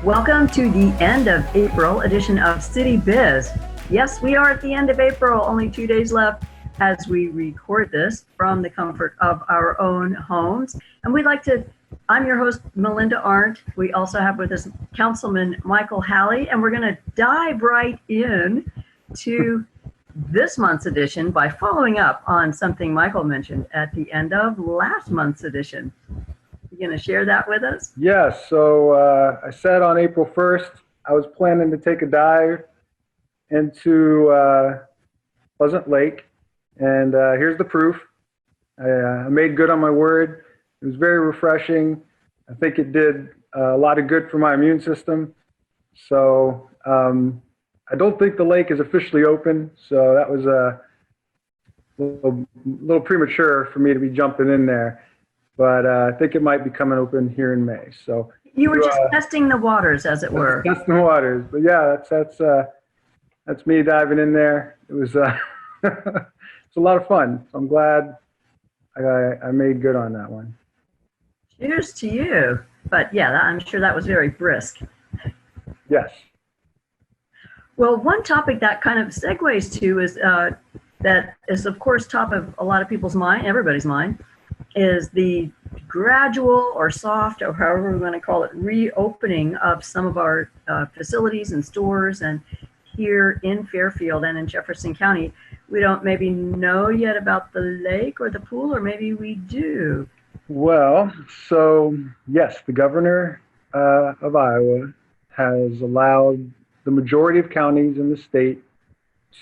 Welcome to the end of April edition of CityBiz. Yes, we are at the end of April, only 2 days left as we record this from the comfort of our own homes. And I'm your host, Melinda Arndt. We also have with us Councilman Michael Halley, and we're going to dive right in to this month's edition by following up on something Michael mentioned at the end of last month's edition. You going to share that with us? Yes. So I said on April 1st, I was planning to take a dive into Pleasant Lake, and here's the proof. I made good on my word. It was very refreshing. I think it did a lot of good for my immune system. So I don't think the lake is officially open, so that was a little premature for me to be jumping in there. But I think it might be coming open here in May. So you were just testing the waters, as it were. Testing the waters, but yeah, that's me diving in there. It was it's a lot of fun. So I'm glad I made good on that one. Cheers to you. But yeah, I'm sure that was very brisk. Yes. Well, one topic that kind of segues to is that is, of course, top of a lot of people's mind, everybody's mind, is the gradual or soft, or however we want to call it, reopening of some of our facilities and stores. And here in Fairfield and in Jefferson County, we don't maybe know yet about the lake or the pool, or maybe we do. Well, so yes, the governor of Iowa has allowed the majority of counties in the state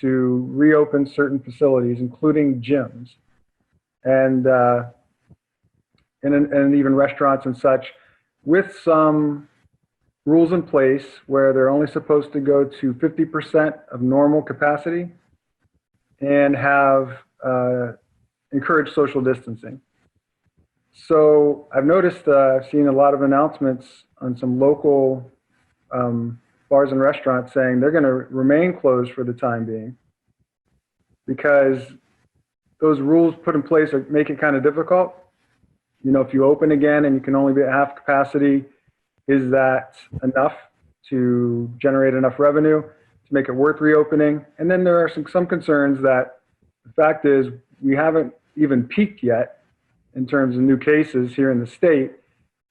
to reopen certain facilities, including gyms and even restaurants and such, with some rules in place where they're only supposed to go to 50% of normal capacity and have encouraged social distancing. So I've noticed, I've seen a lot of announcements on some local bars and restaurants saying they're going to remain closed for the time being because those rules put in place make it kind of difficult. You know, if you open again and you can only be at half capacity, is that enough to generate enough revenue to make it worth reopening? And then there are some concerns that the fact is we haven't even peaked yet in terms of new cases here in the state.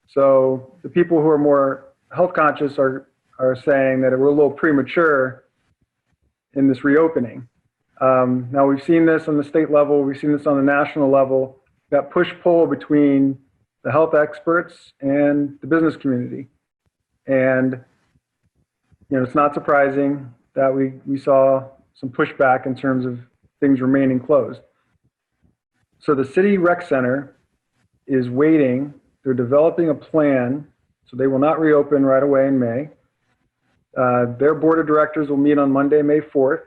So the people who are more health conscious are saying that we're a little premature in this reopening. Now we've seen this on the state level, we've seen this on the national level, that push-pull between the health experts and the business community. And you know, it's not surprising that we saw some pushback in terms of things remaining closed. So the City Rec Center is waiting, they're developing a plan, so they will not reopen right away in May. Their board of directors will meet on Monday, May 4th,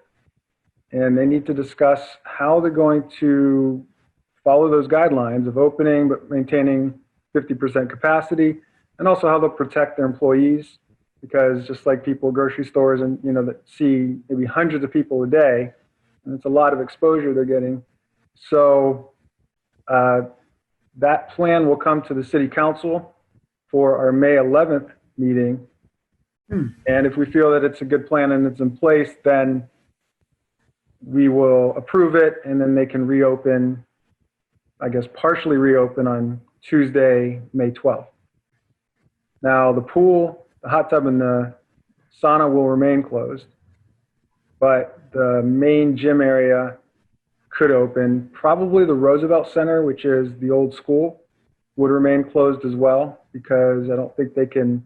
and they need to discuss how they're going to follow those guidelines of opening but maintaining 50% capacity, and also how they'll protect their employees, because just like people at grocery stores and that see maybe hundreds of people a day, and it's a lot of exposure they're getting. So that plan will come to the city council for our May 11th meeting. And if we feel that it's a good plan and it's in place, then we will approve it, and then they can reopen, I guess partially reopen on Tuesday, May 12th. Now the pool, the hot tub, and the sauna will remain closed, but the main gym area could open. Probably the Roosevelt Center, which is the old school, would remain closed as well, because I don't think they can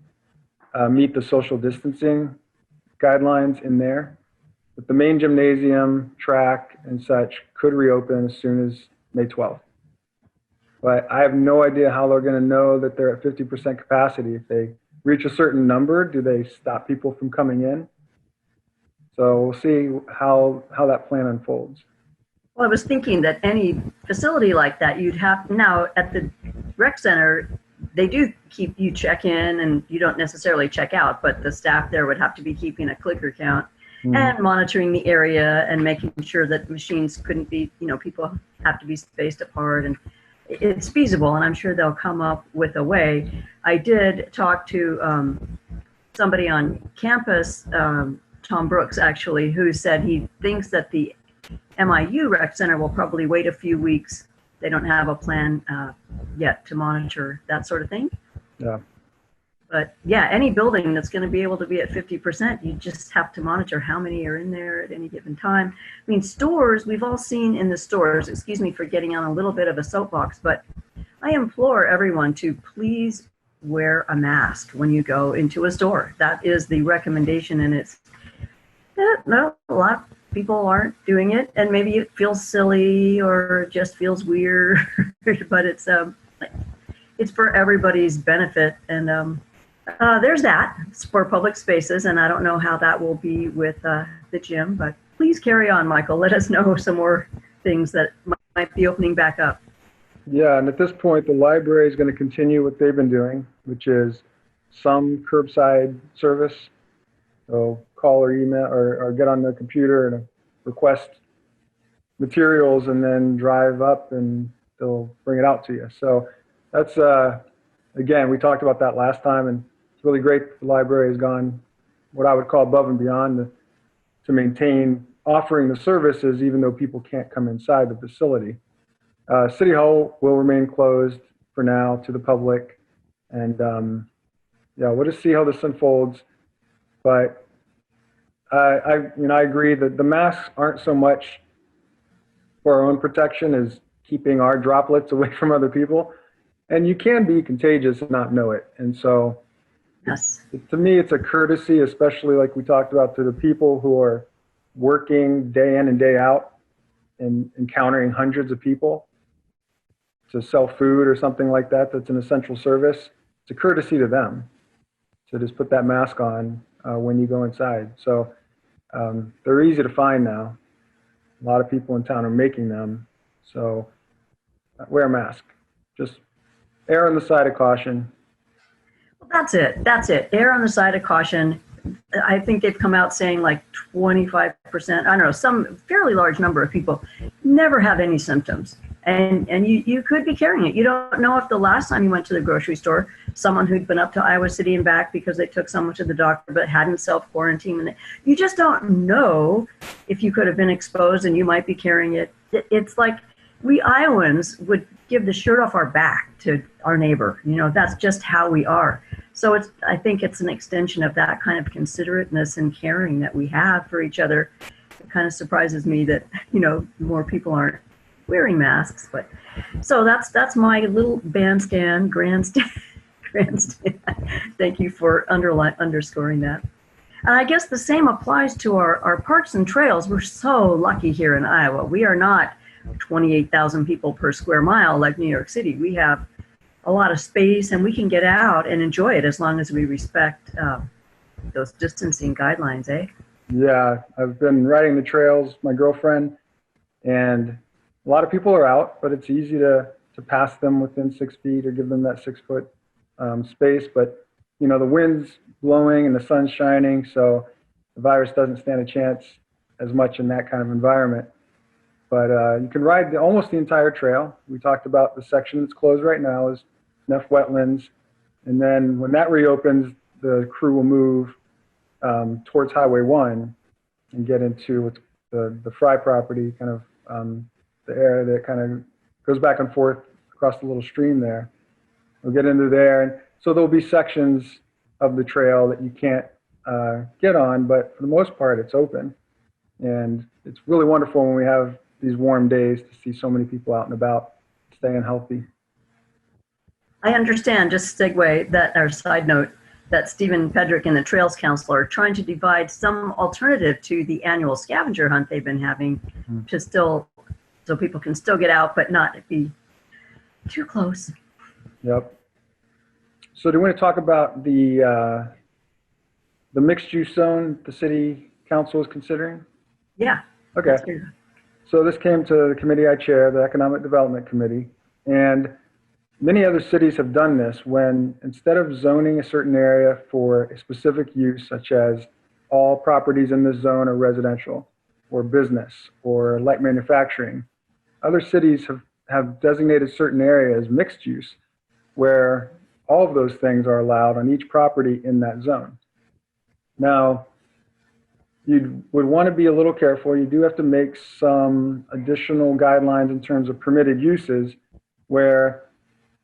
meet the social distancing guidelines in there. But the main gymnasium, track, and such could reopen as soon as May 12th. But I have no idea how they're going to know that they're at 50% capacity. If they reach a certain number, do they stop people from coming in? So we'll see how that plan unfolds. Well, I was thinking that any facility like that, you'd have now at the rec center, they do keep you check in and you don't necessarily check out, but the staff there would have to be keeping a clicker count and monitoring the area and making sure that machines couldn't be, people have to be spaced apart, and it's feasible, and I'm sure they'll come up with a way. I did talk to somebody on campus, Tom Brooks actually, who said he thinks that the MIU Rec Center will probably wait a few weeks. They don't have a plan yet to monitor that sort of thing. Yeah. But yeah, any building that's going to be able to be at 50%, you just have to monitor how many are in there at any given time. I mean, stores, we've all seen in the stores, excuse me for getting on a little bit of a soapbox, but I implore everyone to please wear a mask when you go into a store. That is the recommendation, and it's, no, a lot of people aren't doing it, and maybe it feels silly or just feels weird, but it's for everybody's benefit. And there's that. It's for public spaces, and I don't know how that will be with the gym, but please carry on, Michael. Let us know some more things that might be opening back up. Yeah, and at this point, the library is going to continue what they've been doing, which is some curbside service. So call or email or get on the computer and request materials and then drive up and they'll bring it out to you. So that's, again, we talked about that last time, and it's really great the library has gone what I would call above and beyond to maintain offering the services even though people can't come inside the facility. City Hall will remain closed for now to the public, and yeah, we'll just see how this unfolds. But I agree that the masks aren't so much for our own protection as keeping our droplets away from other people. And you can be contagious and not know it. And so, yes, to me, it's a courtesy, especially like we talked about, to the people who are working day in and day out and encountering hundreds of people to sell food or something like that that's an essential service. It's a courtesy to them to just put that mask on when you go inside. So they're easy to find now. A lot of people in town are making them. So wear a mask. Just err on the side of caution. Well, that's it. That's it. Err on the side of caution. I think they've come out saying like 25%, I don't know, some fairly large number of people never have any symptoms. And you could be carrying it. You don't know if the last time you went to the grocery store, someone who'd been up to Iowa City and back because they took someone to the doctor but hadn't self-quarantined. You just don't know if you could have been exposed and you might be carrying it. It's like we Iowans would give the shirt off our back to our neighbor. You know, that's just how we are. So I think it's an extension of that kind of considerateness and caring that we have for each other. It kind of surprises me that, more people aren't wearing masks. But so that's my little grandstand. Thank you for underscoring that. And I guess the same applies to our parks and trails. We're so lucky here in Iowa. We are not 28,000 people per square mile like New York City. We have a lot of space and we can get out and enjoy it as long as we respect those distancing guidelines, eh? Yeah, I've been riding the trails, my girlfriend, and a lot of people are out, but it's easy to pass them within 6 feet or give them that 6 foot space. But, the wind's blowing and the sun's shining, so the virus doesn't stand a chance as much in that kind of environment. But you can ride almost the entire trail. We talked about the section that's closed right now is Neff Wetlands. And then when that reopens, the crew will move towards Highway 1 and get into the Fry property, kind of the area that kind of goes back and forth across the little stream there. We'll get into there. And so there'll be sections of the trail that you can't get on, but for the most part, it's open. And it's really wonderful when we have these warm days to see so many people out and about staying healthy. I understand, just segue that, or side note, that Stephen Pedrick and the Trails Council are trying to divide some alternative to the annual scavenger hunt they've been having to still, so people can still get out but not be too close. Yep. So do you want to talk about the mixed use zone the city council is considering? Yeah. Okay. So this came to the committee I chair, the Economic Development Committee, and many other cities have done this when instead of zoning a certain area for a specific use, such as all properties in this zone are residential or business or light manufacturing, other cities have designated certain areas mixed use where all of those things are allowed on each property in that zone. Now, you would want to be a little careful. You do have to make some additional guidelines in terms of permitted uses, where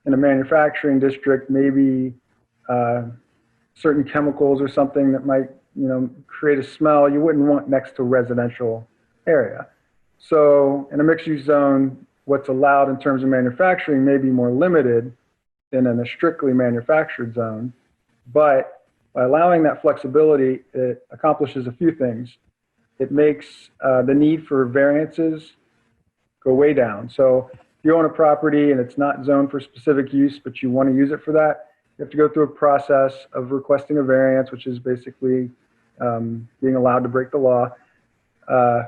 in a manufacturing district, maybe certain chemicals or something that might, create a smell you wouldn't want next to a residential area. So in a mixed-use zone, what's allowed in terms of manufacturing may be more limited than in a strictly manufactured zone. But by allowing that flexibility, it accomplishes a few things. It makes the need for variances go way down. So if you own a property and it's not zoned for specific use, but you want to use it for that, you have to go through a process of requesting a variance, which is basically being allowed to break the law,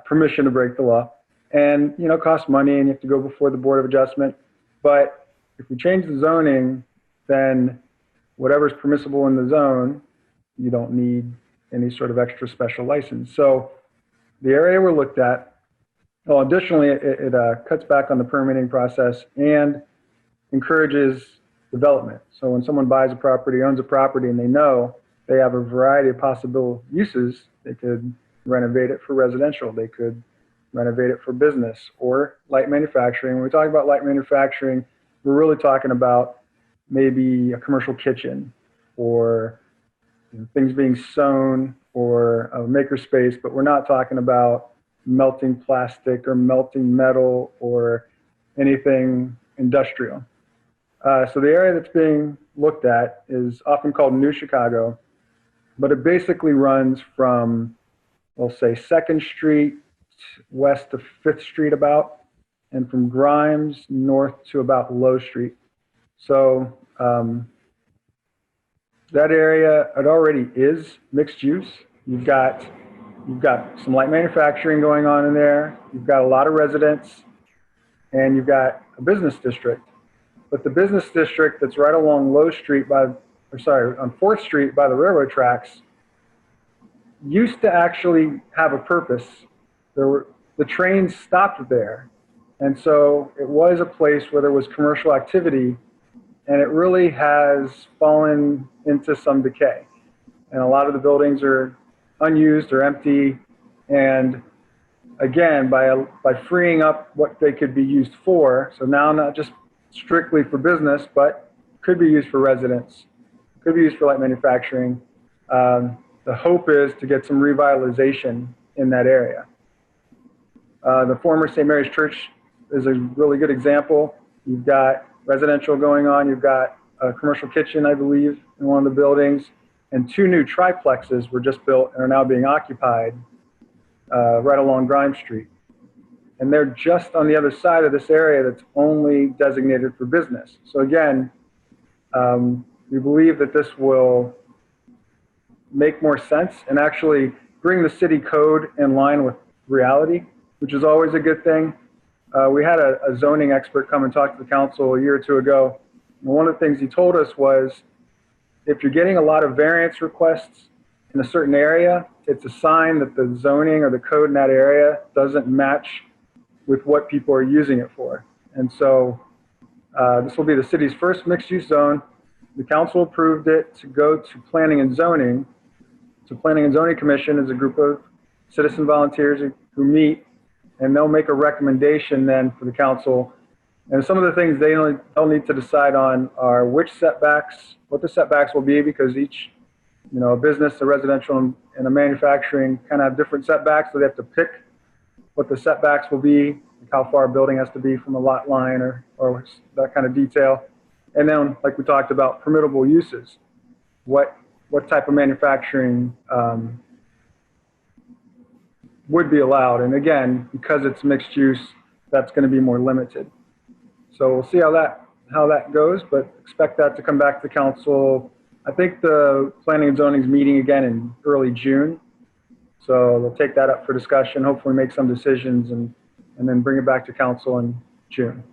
permission to break the law, and costs money, and you have to go before the Board of Adjustment. But if we change the zoning, then whatever's permissible in the zone, you don't need any sort of extra special license. So the area we're looked at, well, additionally, it cuts back on the permitting process and encourages development. So when someone buys a property, owns a property, and they know they have a variety of possible uses, they could renovate it for residential, they could renovate it for business or light manufacturing. When we talk about light manufacturing, we're really talking about maybe a commercial kitchen or things being sewn or a maker space, but we're not talking about melting plastic or melting metal or anything industrial. So the area that's being looked at is often called New Chicago, but it basically runs from, we'll say, 2nd Street west to 5th Street about, and from Grimes north to about Low Street. So that area, it already is mixed use. You've got some light manufacturing going on in there. You've got a lot of residents, and you've got a business district. But the business district that's right along Low Street on 4th Street by the railroad tracks used to actually have a purpose. The trains stopped there. And so it was a place where there was commercial activity, and it really has fallen into some decay. And a lot of the buildings are unused or empty. And again, by freeing up what they could be used for, so now not just strictly for business, but could be used for residents, could be used for light manufacturing. The hope is to get some revitalization in that area. The former St. Mary's Church is a really good example. You've got residential going on. You've got a commercial kitchen, I believe, in one of the buildings, and 2 new triplexes were just built and are now being occupied right along Grimes Street. And they're just on the other side of this area that's only designated for business. So again, we believe that this will make more sense and actually bring the city code in line with reality, which is always a good thing. We had a zoning expert come and talk to the council a year or 2 ago. And one of the things he told us was, if you're getting a lot of variance requests in a certain area, it's a sign that the zoning or the code in that area doesn't match with what people are using it for. And so this will be the city's first mixed-use zone. The council approved it to go to Planning and Zoning. So Planning and Zoning Commission is a group of citizen volunteers who meet, and they'll make a recommendation then for the council. And some of the things they'll need to decide on are which setbacks, what the setbacks will be, because each, a business, a residential, and a manufacturing kind of have different setbacks. So they have to pick what the setbacks will be, like how far a building has to be from a lot line or that kind of detail. And then, like we talked about, permittable uses. What type of manufacturing would be allowed? And again, because it's mixed use, that's going to be more limited. So we'll see how that goes, but expect that to come back to council. I think the Planning and Zoning is meeting again in early June. So they'll take that up for discussion, hopefully make some decisions, and then bring it back to council in June.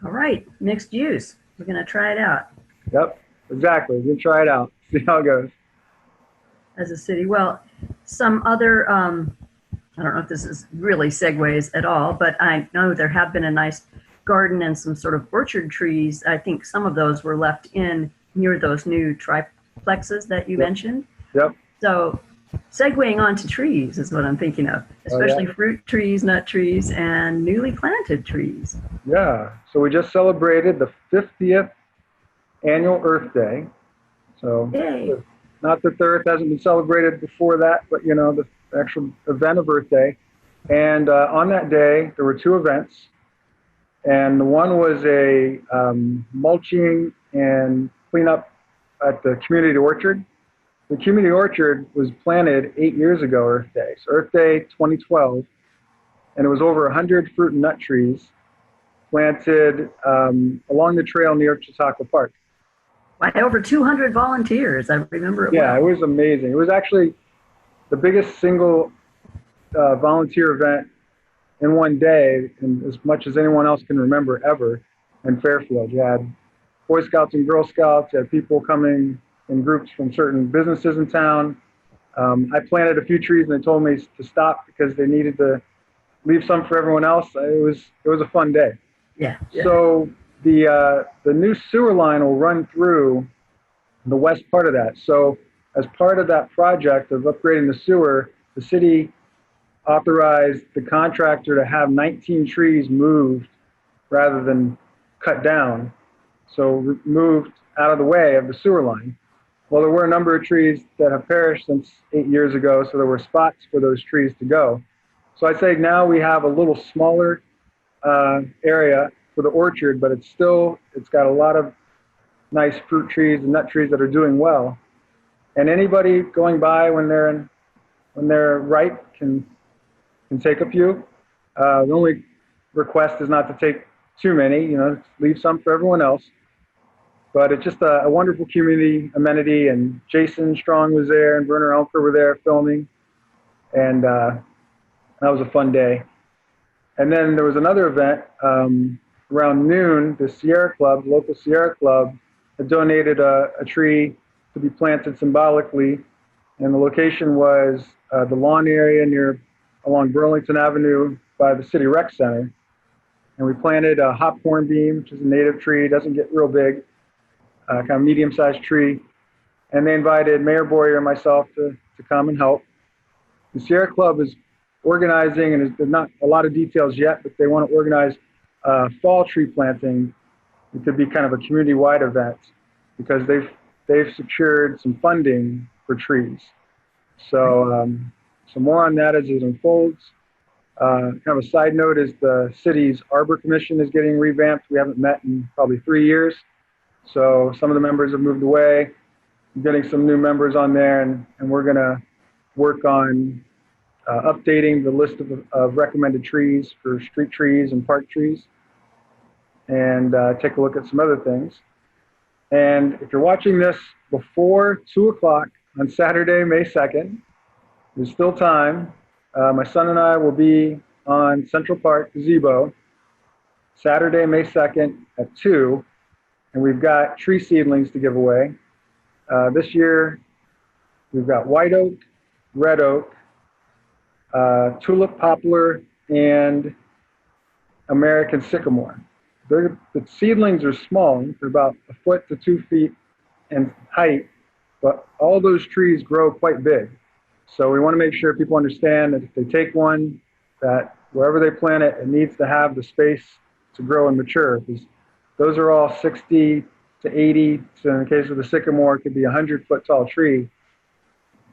All right, mixed use. We're going to try it out. Yep, exactly. We'll try it out, see how it goes. As a city. Well, some other, I don't know if this is really segues at all, but I know there have been a nice garden and some sort of orchard trees. I think some of those were left in near those new triplexes that you mentioned. Yep. So segueing onto trees is what I'm thinking of, Oh, yeah. especially fruit trees, nut trees, and newly planted trees. Yeah. So we just celebrated the 50th annual Earth Day. So Yay. not that the Earth hasn't been celebrated before that, but you know, the actual event of Earth Day. And on that day, there were two events. And one was a mulching and cleanup at the community orchard. The community orchard was planted 8 years ago, Earth Day. So Earth Day 2012, and it was over 100 fruit and nut trees planted along the trail near Chautauqua Park. By over 200 volunteers. I remember it Yeah, well. it was amazing. It was actually the biggest single volunteer event in one day, and as much as anyone else can remember ever, in Fairfield. You had Boy Scouts and Girl Scouts, you had people coming in groups from certain businesses in town. I planted a few trees and they told me to stop because they needed to leave some for everyone else. It was a fun day. Yeah. So the new sewer line will run through the west part of that. So as part of that project of upgrading the sewer, the city authorized the contractor to have 19 trees moved rather than cut down. So moved out of the way of the sewer line. Well, there were a number of trees that have perished since 8 years ago, so there were spots for those trees to go. So I'd say now we have a little smaller area for the orchard, but it's got a lot of nice fruit trees and nut trees that are doing well. And anybody going by when they're ripe can take a few. The only request is not to take too many, you know, leave some for everyone else. But it's just a wonderful community amenity, and Jason Strong was there and Werner Elker were there filming, and that was a fun day. And then there was another event around noon. The Sierra Club, the local Sierra Club, had donated a tree to be planted symbolically, and the location was the lawn area along Burlington Avenue by the City Rec Center. And we planted a hop hornbeam, which is a native tree, doesn't get real big, kind of medium-sized tree. And they invited Mayor Boyer and myself to come and help. The Sierra Club is organizing, and there's not a lot of details yet, but they want to organize fall tree planting. It could be kind of a community-wide event because they've secured some funding for trees. So more on that as it unfolds. Kind of a side note is the city's Arbor Commission is getting revamped. We haven't met in probably 3 years. So some of the members have moved away. I'm getting some new members on there, and we're going to work on updating the list of recommended trees for street trees and park trees, and take a look at some other things. And if you're watching this before 2 o'clock on Saturday, May 2nd, there's still time. My son and I will be on Central Park Gazebo Saturday, May 2nd at 2, and we've got tree seedlings to give away. This year, we've got white oak, red oak, tulip poplar, and American sycamore. The seedlings are small. They're about 1 foot to 2 feet in height, but all those trees grow quite big. So we want to make sure people understand that if they take one, that wherever they plant it, it needs to have the space to grow and mature, because those are all 60 to 80, so in the case of the sycamore, it could be a 100-foot tall tree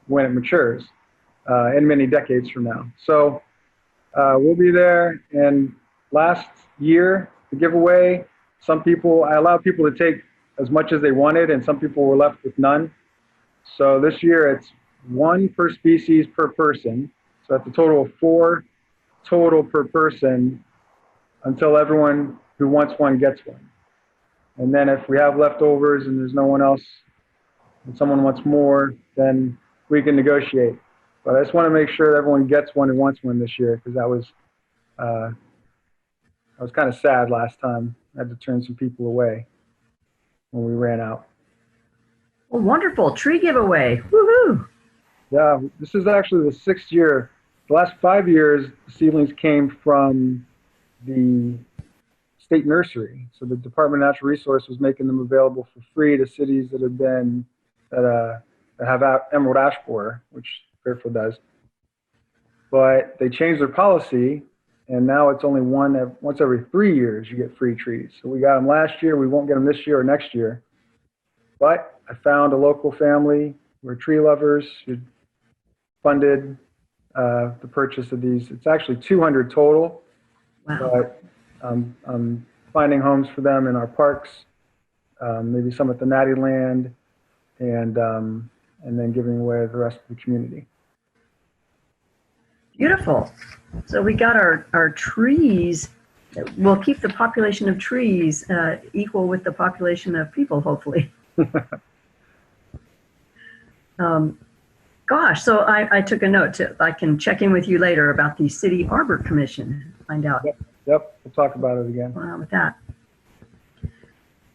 when it matures in many decades from now. So we'll be there. And last year, the giveaway, I allowed people to take as much as they wanted, and some people were left with none. So this year, it's 1 per species per person. So that's a total of 4 total per person until everyone who wants one gets one. And then if we have leftovers and there's no one else and someone wants more, then we can negotiate. But I just want to make sure that everyone gets one who wants one this year, because that was kind of sad last time. I had to turn some people away when we ran out. Well, wonderful. Tree giveaway. Woohoo! Yeah, this is actually the 6th year. The last 5 years, the seedlings came from the state nursery. So the Department of Natural Resources was making them available for free to cities that that have emerald ash borer, which Fairfield does. But they changed their policy, and now it's only once every 3 years you get free trees. So we got them last year. We won't get them this year or next year. But I found a local family. We're tree lovers who funded the purchase of these. It's actually 200 total. Wow. But I'm finding homes for them in our parks, maybe some at the Natty Land, and then giving away the rest of the community. Beautiful. So we got our trees. We'll keep the population of trees equal with the population of people, hopefully. Gosh, so I took a note. I can check in with you later about the City Arbor Commission. Find out. Yep, we'll talk about it again. With that.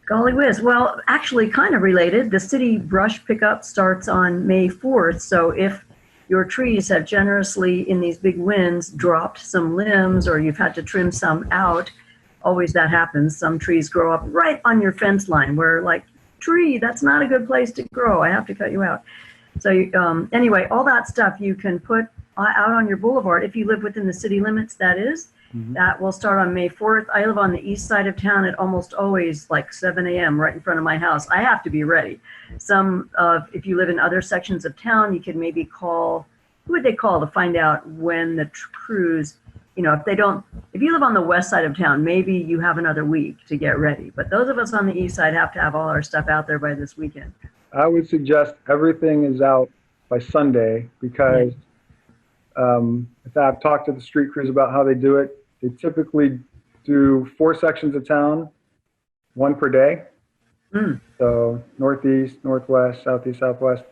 Golly whiz. Well, actually kind of related. The city brush pickup starts on May 4th. So if your trees have generously, in these big winds, dropped some limbs, or you've had to trim some out, always that happens. Some trees grow up right on your fence line where, like, tree, that's not a good place to grow. I have to cut you out. So anyway, all that stuff you can put out on your boulevard if you live within the city limits, that is. Mm-hmm. That will start on May 4th. I live on the east side of town at almost always like 7 a.m. right in front of my house. I have to be ready. If you live in other sections of town, you could maybe call, who would they call to find out when the crews, if you live on the west side of town, maybe you have another week to get ready. But those of us on the east side have to have all our stuff out there by this weekend. I would suggest everything is out by Sunday because if I've talked to the street crews about how they do it, they typically do 4 sections of town, 1 per day. So northeast, northwest, southeast, southwest.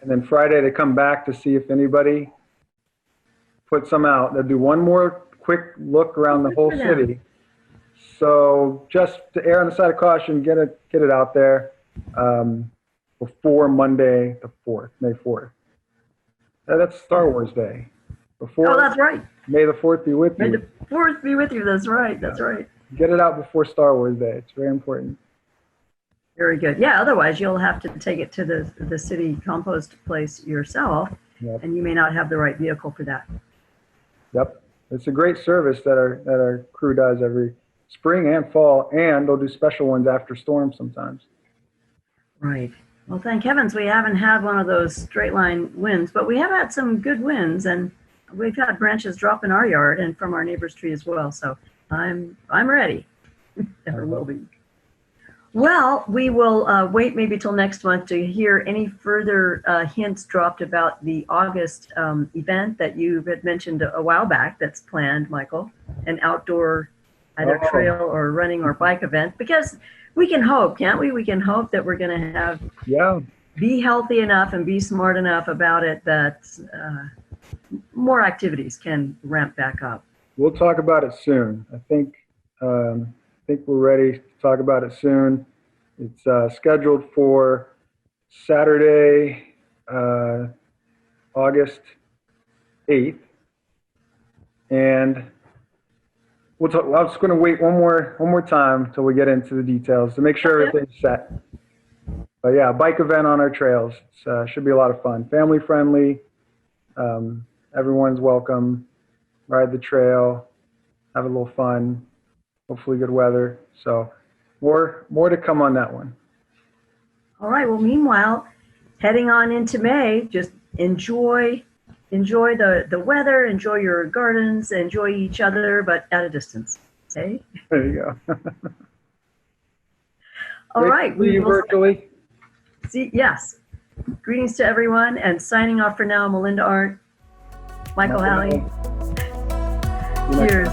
And then Friday they come back to see if anybody put some out. They'll do one more quick look around the whole city. So just to err on the side of caution, get it out there before Monday the 4th, May 4th. That's Star Wars Day. Oh, that's right. May the 4th be with you. May the 4th be with you. That's right. That's right. Get it out before Star Wars Day. It's very important. Very good. Yeah, otherwise you'll have to take it to the city compost place yourself, and you may not have the right vehicle for that. Yep. It's a great service that our crew does every spring and fall, and they'll do special ones after storms sometimes. Right. Well, thank heavens we haven't had one of those straight line winds, but we have had some good winds, and we've had branches drop in our yard and from our neighbor's tree as well. So I'm ready. Never will be. Well, we will wait maybe till next month to hear any further hints dropped about the August event that you had mentioned a while back that's planned, Michael, an outdoor either trail or running or bike event, because we can hope, can't we? We can hope that we're going to have be healthy enough and be smart enough about it that more activities can ramp back up. We'll talk about it soon. I think we're ready to talk about it soon. It's scheduled for Saturday, August 8th, and we'll talk. I'm just going to wait one more time till we get into the details to make sure everything's set. But yeah, bike event on our trails. It should be a lot of fun. Family friendly. Everyone's welcome. Ride the trail. Have a little fun. Hopefully good weather. So more to come on that one. All right. Well, meanwhile, heading on into May, just enjoy the weather, enjoy your gardens, enjoy each other, but at a distance. Okay? There you go. All right. We virtually. See, yes. Greetings to everyone, and signing off for now, Melinda Arndt, Michael Halley. Cheers.